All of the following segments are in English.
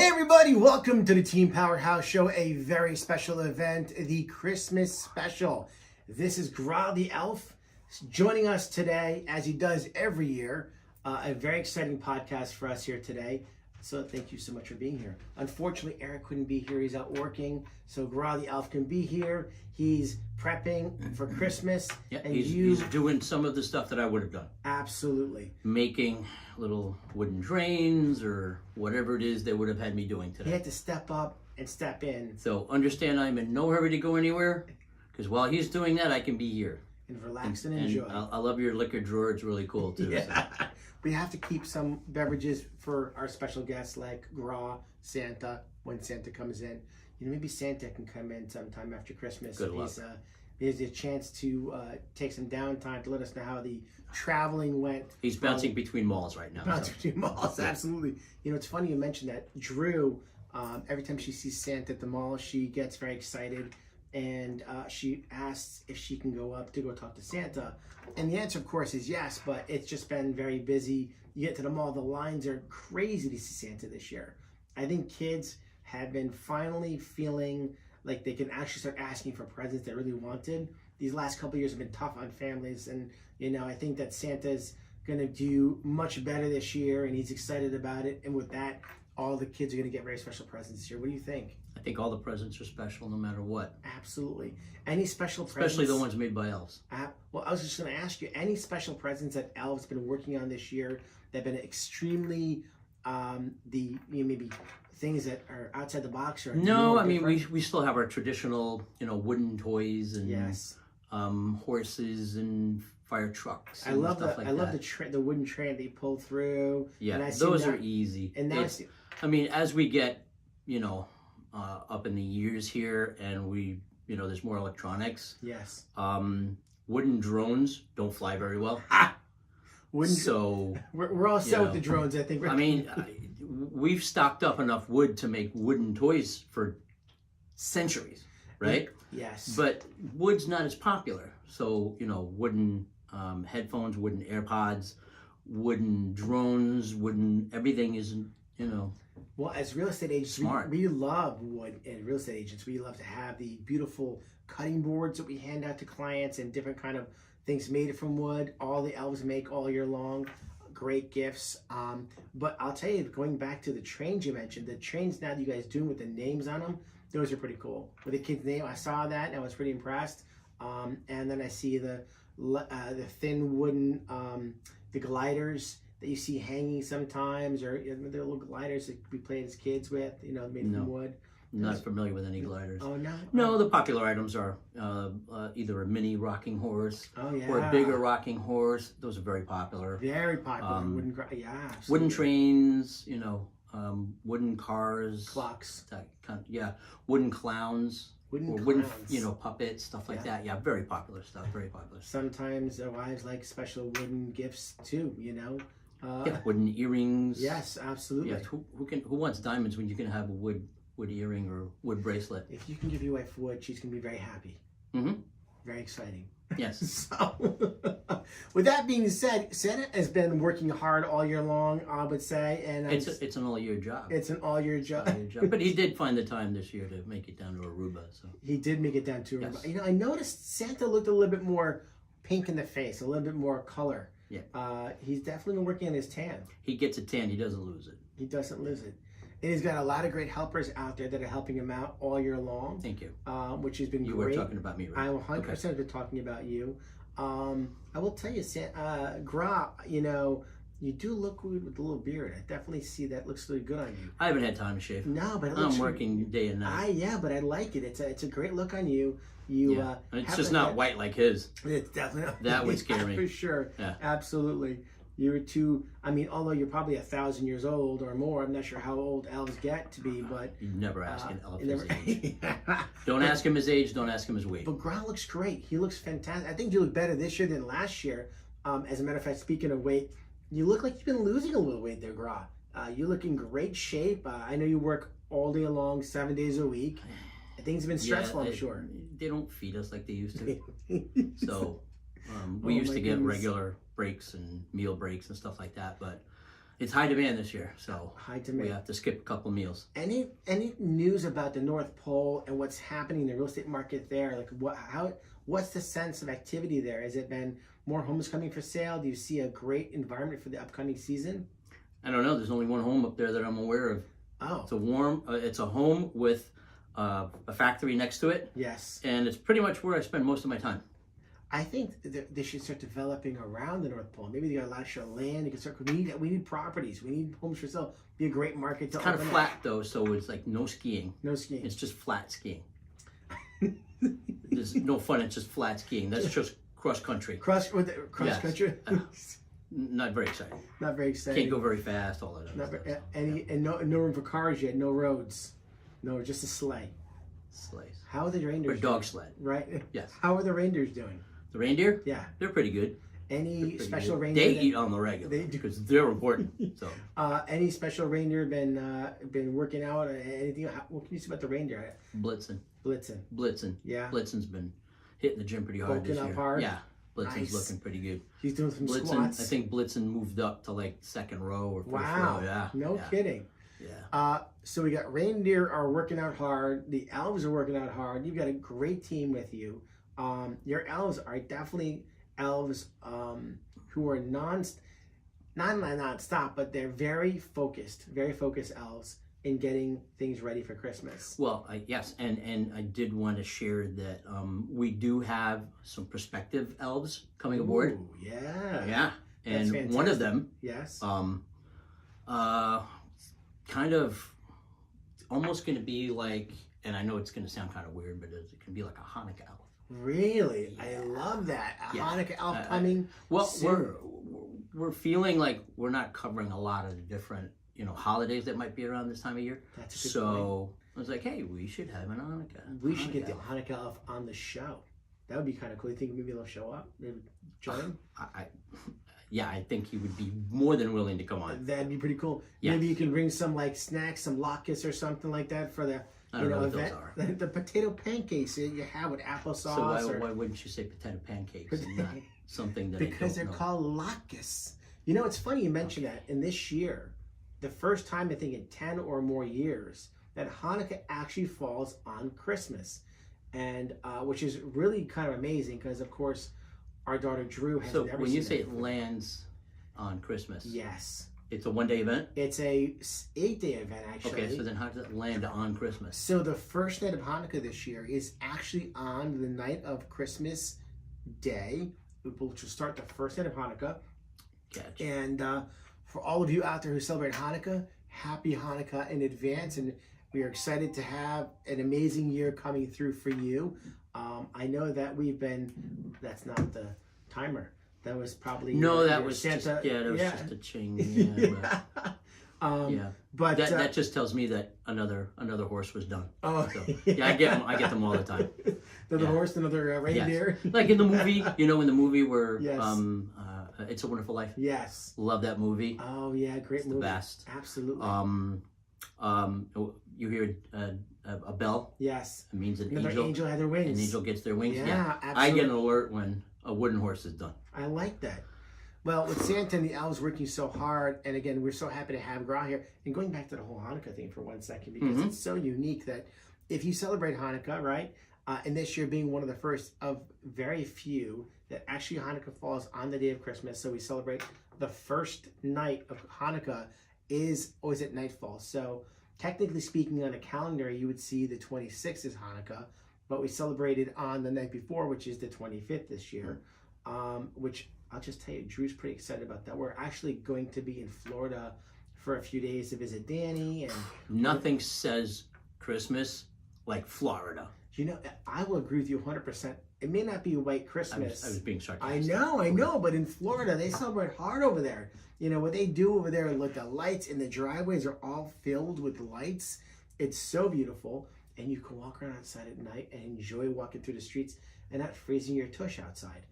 Hey everybody, welcome to the Team Powerhouse Show, a very special event, the Christmas special. This is Gra the Elf joining us today, as he does every year. A very exciting podcast for us here today. So thank you so much for being here. Unfortunately, Eric couldn't be here. He's out working. So Gra the Elf can be here. He's prepping for Christmas. Yeah, and he's doing some of the stuff that I would have done. Absolutely. Making little wooden drains or whatever it is they would have had me doing today. He had to step up and step in. So understand I'm in no hurry to go anywhere, because while he's doing that, I can be here. And relax and enjoy. I love your liquor drawer. It's really cool too. Yeah. So. We have to keep some beverages for our special guests like Gra, Santa, when Santa comes in. You know, maybe Santa can come in sometime after Christmas. Good luck. There's a chance to take some downtime to let us know how the traveling went. He's bouncing between malls right now. Bouncing between malls, absolutely. You know, it's funny you mentioned that. Drew, every time she sees Santa at the mall, she gets very excited. And she asks if she can go up to go talk to Santa. And the answer, of course, is yes, but it's just been very busy. You get to the mall, the lines are crazy to see Santa this year. I think kids have been finally feeling like they can actually start asking for presents they really wanted. These last couple of years have been tough on families. And, you know, I think that Santa's going to do much better this year, and he's excited about it. And with that, all the kids are going to get very special presents this year. What do you think? I think all the presents are special no matter what. Absolutely. Any special presents? Especially the ones made by elves. Well, I was just going to ask you, any special presents that elves been working on this year that have been extremely, maybe things that are outside the box? Or no, I mean, we still have our traditional, wooden toys and yes. Horses and fire trucks. I And love stuff like the wooden train that you pull through. Yeah, those are easy. And now I mean, as we get, up in the years here, and there's more electronics. Yes. Wooden drones don't fly very well. So we're all set with the drones. I think. I mean, we've stocked up enough wood to make wooden toys for centuries, right? Yes. But wood's not as popular. So wooden headphones, wooden AirPods, wooden drones, wooden everything isn't. Well, as real estate agents, we love wood, and real estate agents, we love to have the beautiful cutting boards that we hand out to clients and different kind of things made from wood. All the elves make all year long. Great gifts. But I'll tell you, going back to the trains you mentioned, the trains now that you guys doing with the names on them, those are pretty cool. With the kid's name, I saw that and I was pretty impressed. And then I see the thin wooden, the gliders that you see hanging sometimes, or they're little gliders that we played as kids with, made from wood. Not familiar with any gliders. Oh, no? No, the popular items are either a mini rocking horse or a bigger rocking horse. Those are very popular. Very popular. Wooden trains, wooden cars. Clocks. Wooden clowns. Wooden puppets, stuff like that. Yeah, very popular stuff. Very popular. Sometimes their wives like special wooden gifts too. Wooden earrings. Yes, absolutely. Yes. Who wants diamonds when you can have a wood earring or wood bracelet? If you can give your wife wood, she's gonna be very happy. Mm-hmm. Very exciting. Yes. So, with that being said, Santa has been working hard all year long, I would say, and it's an all-year job. It's an all-year job. But he did find the time this year to make it down to Aruba. So he did make it down to Aruba. Yes. I noticed Santa looked a little bit more pink in the face, a little bit more color. Yeah. He's definitely been working on his tan. He gets a tan. He doesn't lose it. He doesn't lose it. And he's got a lot of great helpers out there that are helping him out all year long. Thank you. Which has been great. You were talking about me, right? I'm 100% been talking about you. I will tell you, Gra, you do look good with the little beard. I definitely see that looks really good on you. I haven't had time to shave. No, but I'm working day and night. But I like it. It's a great look on you. It's just not white like his. It's definitely not. That would scare me. For sure. Yeah. Absolutely. You're too, although you're probably 1,000 years old or more, I'm not sure how old elves get to be, but... You never ask an elf his age. Don't ask him his age, don't ask him his weight. But Gra looks great. He looks fantastic. I think you look better this year than last year. As a matter of fact, speaking of weight, you look like you've been losing a little weight there, Gra. You look in great shape. I know you work all day long, 7 days a week. Things have been stressful, I'm sure. They don't feed us like they used to. So we used to get regular breaks and meal breaks and stuff like that, but It's high demand this year, so High we demand. have to skip a couple meals. Any news about the North Pole and what's happening in the real estate market there? Like what's the sense of activity there? Has it been more homes coming for sale? Do you see a great environment for the upcoming season? I don't know. There's only one home up there that I'm aware of. Oh, It's a home with a factory next to it, yes. and it's pretty much where I spend most of my time. I think they should start developing around the North Pole. Maybe they got a lot of land. You can start. We need properties. We need homes for sale. Be a great market to Kind of open flat up. though, so it's like no skiing. No skiing. It's just flat skiing. There's no fun. It's just flat skiing. That's just cross country. Cross Yes. country. Not very exciting. Not very exciting. Can't go very fast. All that. Not Other very, stuff. and no room for cars yet. No roads. No, just a sleigh. Sleighs. How are the Or reindeers? dog doing? sled. Right. Yes. How are the reindeers doing? The reindeer? Yeah. They're pretty good. Any Pretty special good. reindeer? They that- eat on the regular. They do. Because they're important. So Any special reindeer been working out? Anything? What can you say about the reindeer? Blitzen. Blitzen. Yeah. Blitzen's been hitting the gym pretty hard Bulking this up year. hard? Yeah. Blitzen's Nice. looking pretty good. He's doing some Blitzen, squats. I think Blitzen moved up to like second row or first Wow. row. Yeah. No yeah. kidding. Yeah. So we got reindeer are working out hard. The elves are working out hard. You've got a great team with you. Your elves are definitely elves who are non-stop, but they're very focused elves in getting things ready for Christmas. Well, yes, and I did want to share that we do have some prospective elves coming aboard. Ooh, yeah. Yeah, That's and one of them, Yes. kind of almost going to be like, and I know it's going to sound kind of weird, but it can be like a Hanukkah elf. Really? Yeah. I love that. A Yeah. Hanukkah elf coming. Well, soon. we're feeling like we're not covering a lot of the different holidays that might be around this time of year. That's a good point. So I was like, hey, we should have an Hanukkah. We should get the elf. Hanukkah elf on the show. That would be kind of cool. You think maybe they'll show up? Maybe join? Yeah, I think he would be more than willing to come on. That'd be pretty cool. Yeah. Maybe you can bring some like snacks, some latkes or something like that for the I don't know what event. those are. The potato pancakes that you have with applesauce. So why wouldn't you say potato pancakes and not something that because I they're don't know? called latkes. You know, it's funny you mentioned that. In this year, the first time I think in 10 or more years that Hanukkah actually falls on Christmas, and which is really kind of amazing because of course our daughter Drew has So never when seen you say that it before. lands on Christmas, Yes, it's a one-day event? it's a 8-day event actually. Okay, so then how does it land on Christmas? So the first night of Hanukkah this year is actually on the night of Christmas Day, which will start the first night of Hanukkah. Catch. And for all of you out there who celebrate Hanukkah, happy Hanukkah in advance. And we are excited to have an amazing year coming through for you. I know that that's not the timer. That was probably No, that your was Santa. just a ching. Yeah, Yeah. but But that just tells me that another horse was done. oh, So, yeah, I get them all the time. Another Yeah. horse, another reindeer. Like in the movie, in the movie where Yes. It's a Wonderful Life. Yes. Love that movie. Oh yeah, great It's movie. the best. Absolutely. You hear a bell. Yes. It means an Another angel had their wings. An angel gets their wings. Yeah, I get an absolutely. alert when a wooden horse is done. I like that. Well, with Santa and the elves working so hard, and again, we're so happy to have Gra here. And going back to the whole Hanukkah thing for 1 second, because Mhm. it's so unique that if you celebrate Hanukkah, right, and this year being one of the first of very few that actually Hanukkah falls on the day of Christmas, so we celebrate the first night of Hanukkah is always at nightfall. So technically speaking, on a calendar, you would see the 26th is Hanukkah, but we celebrated on the night before, which is the 25th this year, which I'll just tell you, Drew's pretty excited about that. We're actually going to be in Florida for a few days to visit Danny. And, Nothing says Christmas like Florida. you know, I will agree with you 100%. It may not be a white I Christmas. was being I sarcastic. know, but in Florida, they celebrate hard over there. You know, what they do over there, like the lights in the driveways are all filled with lights. It's so beautiful. And you can walk around outside at night and enjoy walking through the streets and not freezing your tush outside.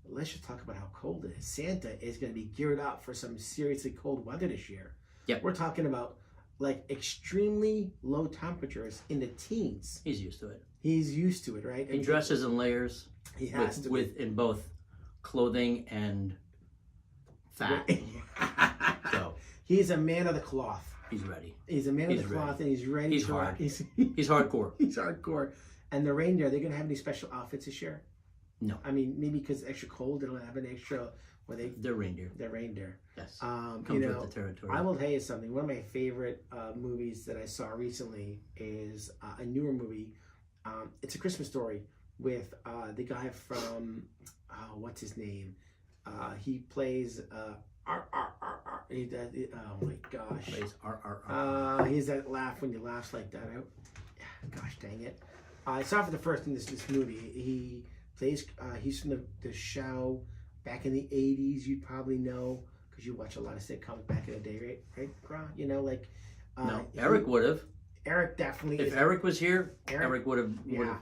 Let's just talk about how cold it is. Santa is going to be geared up for some seriously cold weather this year. Yep. We're talking about like extremely low temperatures in the teens. He's used to it. He's used to it, right? He dresses in layers He has to in both clothing and fat. So He's a man of the cloth. He's ready. He's a man of the cloth, and he's ready. He's hard. He's hardcore. He's hardcore. And the reindeer, they're gonna have any special outfits this year? No. I mean, maybe because it's extra cold, they don't have an extra. They're reindeer. They're reindeer. Yes. Comes with the territory. I will tell you something. One of my favorite movies that I saw recently is a newer movie. It's a Christmas story with the guy from what's his name? He plays he does, oh my gosh. Plays He has that laugh when you laugh like that. Gosh dang it. I saw for the first in this movie. He plays. He's from the show back in the '80s. You probably know because you watch a lot of sitcoms back in the day, right? You know, like. No, Eric would have. Eric definitely. If Eric was here, Eric would have. Yeah.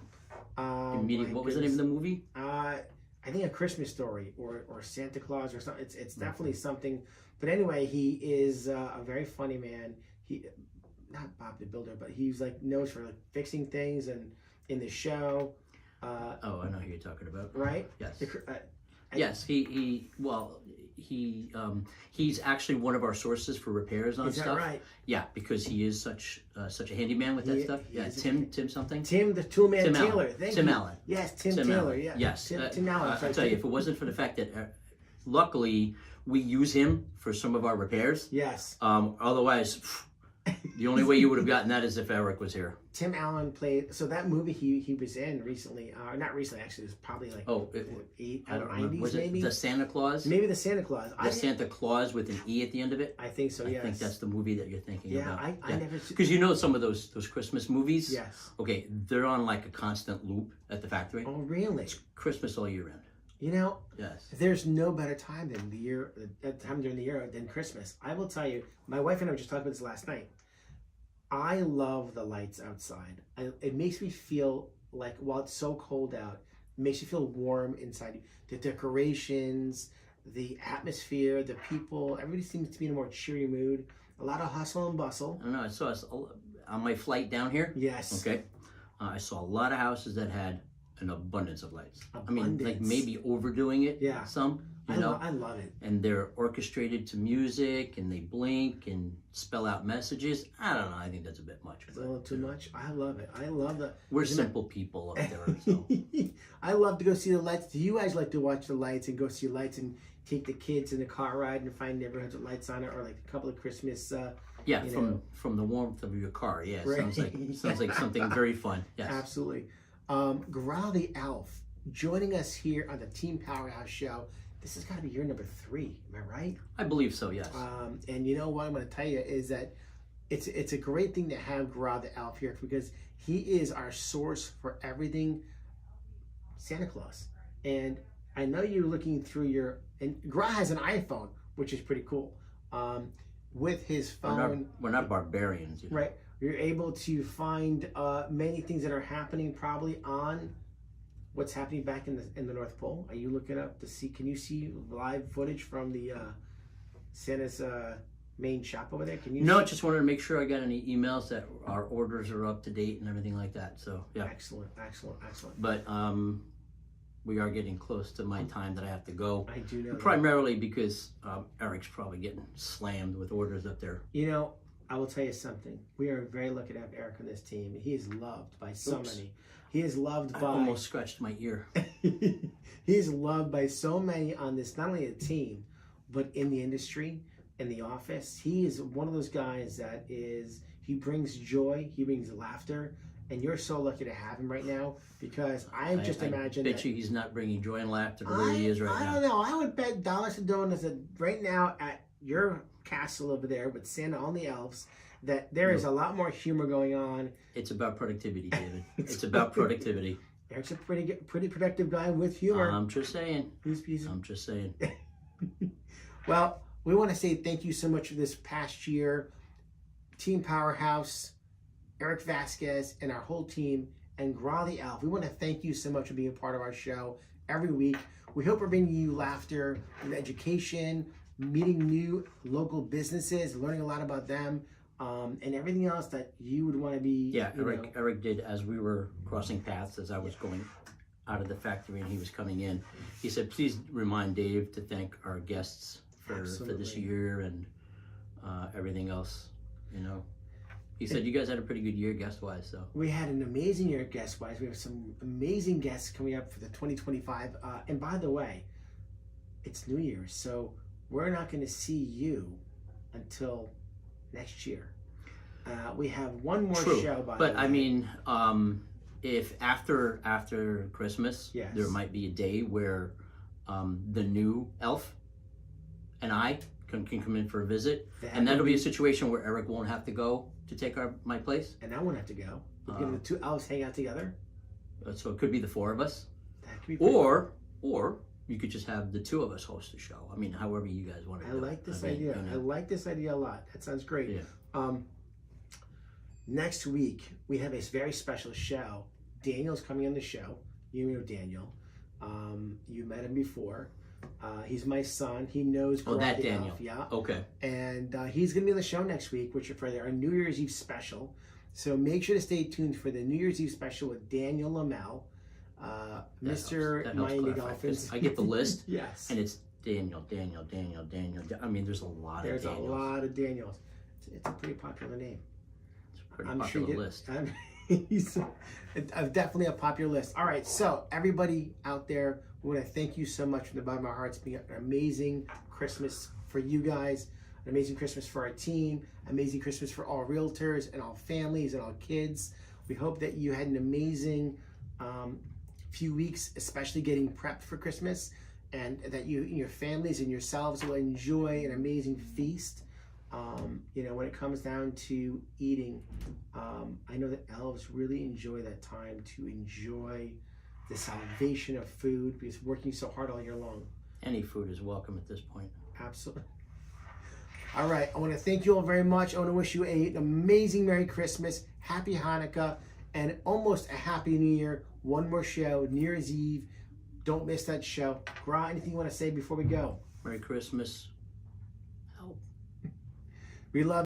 What was the name of the movie? I think A Christmas Story or Santa Claus or something. It's definitely something. But anyway, he is a very funny man. He, not Bob the Builder, but he's like knows for like fixing things and in the show. I know who you're talking about. Right? Yes. Yes. He's actually one of our sources for repairs on stuff. Is that right? Yeah, because he is such a handyman with that stuff. Yeah, Tim something. Tim the Toolman Taylor. Tim Allen. Yes, Tim Taylor. Allen. Yeah. Yes. Tim Allen. I'll tell you, if it wasn't for the fact that, luckily, we use him for some of our repairs. Yes. Otherwise, the only way you would have gotten that is if Eric was here. Tim Allen played. So that movie he was in recently, not recently actually. It was probably like 90s maybe. The Santa Claus. Maybe the Santa Claus. Santa Claus with an E at the end of it. I think so. Yes. I think that's the movie that you're thinking about. I never. Because you know some of those Christmas movies. Yes. Okay, they're on like a constant loop at the factory. Oh really? It's Christmas all year round. You know, yes. There's no better time than time during the year than Christmas. I will tell you, my wife and I were just talking about this last night. I love the lights outside. It makes me feel like, while it's so cold out, it makes you feel warm inside. The decorations, the atmosphere, the people, everybody seems to be in a more cheery mood. A lot of hustle and bustle. I don't know. I saw on my flight down here. Yes. Okay. I saw a lot of houses that had an abundance of lights. Abundance. I mean, like maybe overdoing it. Yeah. Some. You know? I love it. And they're orchestrated to music, and they blink and spell out messages. I don't know. I think that's a bit much. It's a little too much. I love it. I love the. We're simple people up there. So. I love to go see the lights. Do you guys like to watch the lights and go see lights and take the kids in the car ride and find neighborhoods with lights on it, or like a couple of Christmas? Yeah, from the warmth of your car. Yeah, right. sounds like something very fun. Yes, absolutely. Growl the Elf joining us here on the Team Powerhouse show. This has got to be year number 3. Am I right? I believe so. Yes. And you know what I'm going to tell you is that it's a great thing to have Growl the Elf here because he is our source for everything Santa Claus. And I know you're looking through and Growl has an iPhone, which is pretty cool. With his phone, we're not barbarians, you know? Right? You're able to find many things that are happening probably on what's happening back in the North Pole. Are you looking up to see? Can you see live footage from the Santa's main shop over there? Can you? No, just wanted to make sure I got any emails that our orders are up to date and everything like that. So yeah. Excellent. But we are getting close to my time that I have to go. I do know. Primarily because Eric's probably getting slammed with orders up there. You know, I will tell you something. We are very lucky to have Eric on this team. He is loved by so many. He is loved by. I almost scratched my ear. He is loved by so many on this, not only a team, but in the industry, in the office. He is one of those guys that he brings joy, he brings laughter, and you're so lucky to have him right now because I imagine bet you he's not bringing joy and laughter to where he is right now. I don't know. I would bet dollars to donuts that right now at your castle over there with Santa on the elves, that there is a lot more humor going on. It's about productivity, David. It's about productivity. Eric's a pretty productive guy with humor. I'm just saying. I'm just saying. Well, we want to say thank you so much for this past year. Team Powerhouse, Eric Vasquez, and our whole team, and Growl the Elf. We want to thank you so much for being a part of our show every week. We hope we're bringing you laughter and education, meeting new local businesses, learning a lot about them, and everything else that you would want to be. Yeah, Eric did, as we were crossing paths, as I was going out of the factory and he was coming in, he said, please remind Dave to thank our guests for this year, and everything else, you know. He said you guys had a pretty good year guest-wise, so. We had an amazing year guest-wise. We have some amazing guests coming up for the 2025. And by the way, it's New Year's, so we're not going to see you until next year. We have one more True, show, by but the way. I mean, if after Christmas, Yes. there might be a day where the new elf and I can come in for a visit, and that'll be a situation where Eric won't have to go to take my place. And I won't have to go. We're going to the two elves hang out together. So it could be the four of us, That could be pretty or you could just have the two of us host the show. I mean, however you guys want to I do like it. this I mean, idea. you know. I like this idea a lot. That sounds great. Yeah. Next week, we have a very special show. Daniel's coming on the show. You know Daniel. You met him before. He's my son. He knows Oh, that Karate Daniel. Elf, yeah. Okay. And he's going to be on the show next week, which is for our New Year's Eve special. So make sure to stay tuned for the New Year's Eve special with Daniel Lamel, Mr. That helps Miami clarify, 'cause Dolphins. I get the list, Yes. and it's Daniel. I mean, there's a lot There's of a Daniels. lot of Daniels. It's a pretty popular name. It's a pretty I'm popular sure list. he's definitely a popular list. All right, so everybody out there, we want to thank you so much from the bottom of our hearts. It's been an amazing Christmas for you guys, an amazing Christmas for our team, amazing Christmas for all realtors and all families and all kids. We hope that you had an amazing few weeks, especially getting prepped for Christmas, and that you and your families and yourselves will enjoy an amazing feast. When it comes down to eating, I know that elves really enjoy that time to enjoy the salvation of food because working so hard all year long. Any food is welcome at this point. Absolutely. All right, I want to thank you all very much. I want to wish you an amazing Merry Christmas, Happy Hanukkah, and almost a Happy New Year. One more show, New Year's Eve. Don't miss that show. Gra, anything you want to say before we go? Merry Christmas. We love